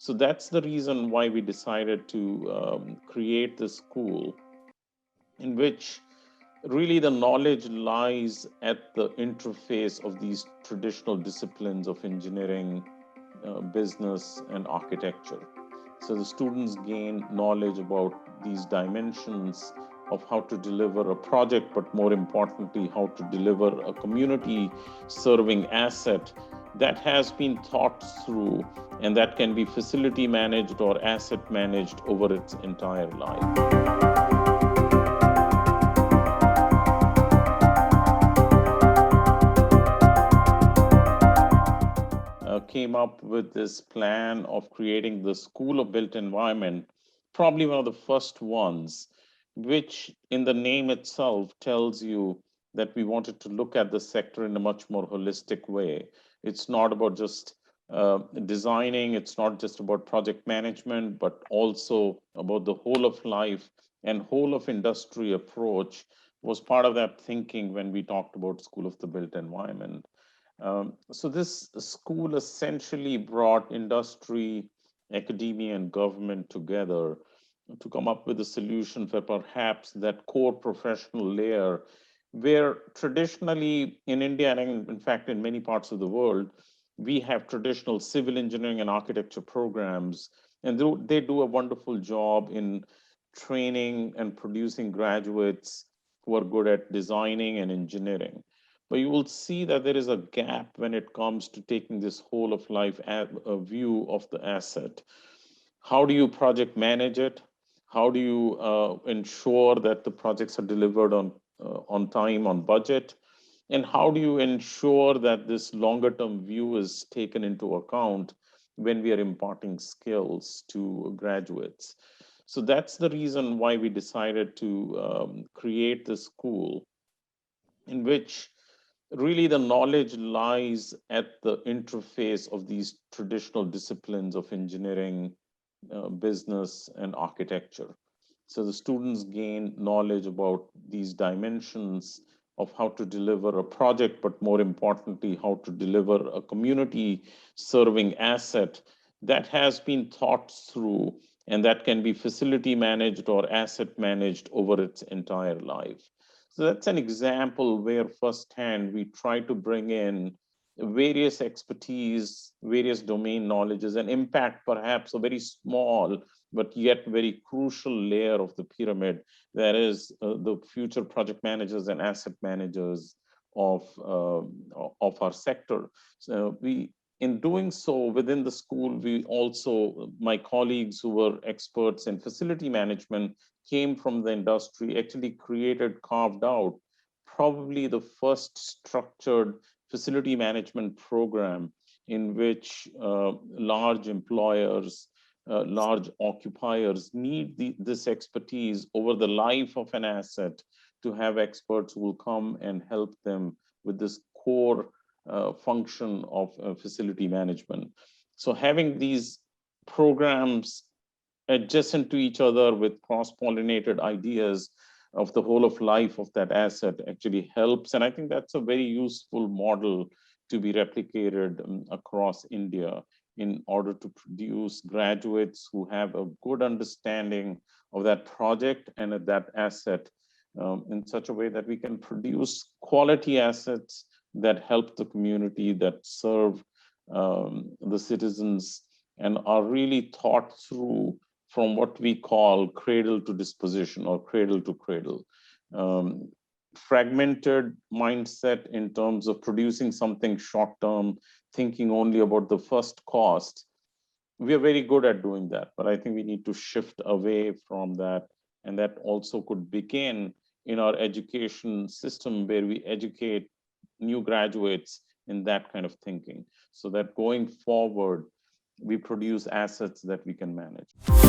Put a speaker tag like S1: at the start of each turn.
S1: So that's the reason why we decided to create this school in which really the knowledge lies at the interface of these traditional disciplines of engineering, business, and architecture. So the students gain knowledge about these dimensions of how to deliver a project, but more importantly, how to deliver a community serving asset that has been thought through and that can be facility managed or asset managed over its entire life. Came up with this plan of creating the School of Built Environment, probably one of the first ones, which in the name itself tells you that we wanted to look at the sector in a much more holistic way. It's not about just designing, it's not just about project management, but also about the whole of life and whole of industry approach was part of that thinking when we talked about School of the Built Environment. So this school essentially brought industry, academia, and government together to come up with a solution for perhaps that core professional layer where traditionally in India and in fact in many parts of the world, we have traditional civil engineering and architecture programs, and they do a wonderful job in training and producing graduates who are good at designing and engineering. But you will see that there is a gap when it comes to taking this whole of life view of the asset. How do you project manage it? How do you ensure that the projects are delivered on time, on budget? And how do you ensure that this longer term view is taken into account when we are imparting skills to graduates? So that's the reason why we decided to create this school in which really the knowledge lies at the interface of these traditional disciplines of engineering, business, and architecture. So the students gain knowledge about these dimensions of how to deliver a project, but more importantly, how to deliver a community serving asset that has been thought through and that can be facility managed or asset managed over its entire life. So that's an example where firsthand we try to bring in various expertise, various domain knowledges, and impact perhaps a very small but yet very crucial layer of the pyramid. That is the future project managers and asset managers of our sector. So we, in doing so within the school, we also, my colleagues who were experts in facility management came from the industry, actually created, carved out probably the first structured facility management program in which large employers, large occupiers need this expertise over the life of an asset to have experts who will come and help them with this core function of facility management. So having these programs adjacent to each other with cross-pollinated ideas of the whole of life of that asset actually helps. And I think that's a very useful model to be replicated across India in order to produce graduates who have a good understanding of that project and of that asset in such a way that we can produce quality assets that help the community, that serve the citizens, and are really thought through from what we call cradle to disposition or cradle to cradle. Fragmented mindset in terms of producing something short term, thinking only about the first cost. We are very good at doing that, but I think we need to shift away from that. And that also could begin in our education system where we educate new graduates in that kind of thinking so that going forward, we produce assets that we can manage.